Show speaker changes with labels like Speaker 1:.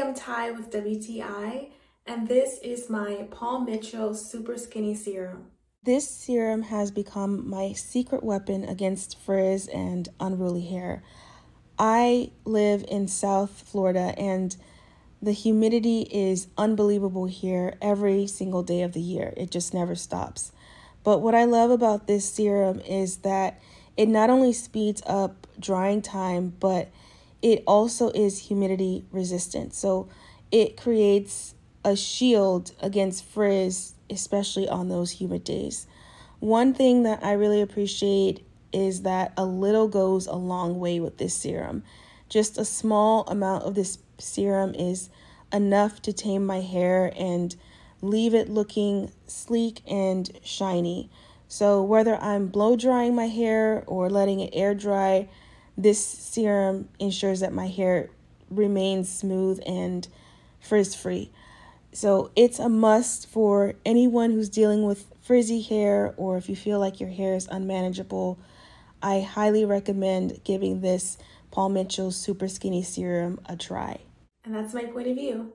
Speaker 1: I'm Ty with WTI, and this is my Paul Mitchell Super Skinny Serum. This serum has become my secret weapon against frizz and unruly hair. I live in South Florida and the humidity is unbelievable here every single day of the year. It just never stops. But what I love about this serum is that it not only speeds up drying time, but it also is humidity resistant. So it creates a shield against frizz, especially on those humid days. One thing that I really appreciate is that a little goes a long way with this serum. Just a small amount of this serum is enough to tame my hair and leave it looking sleek and shiny. So whether I'm blow drying my hair or letting it air dry, this serum ensures that my hair remains smooth and frizz-free. So it's a must for anyone who's dealing with frizzy hair, or if you feel like your hair is unmanageable. I highly recommend giving this Paul Mitchell Super Skinny Serum a try. And that's my point of view.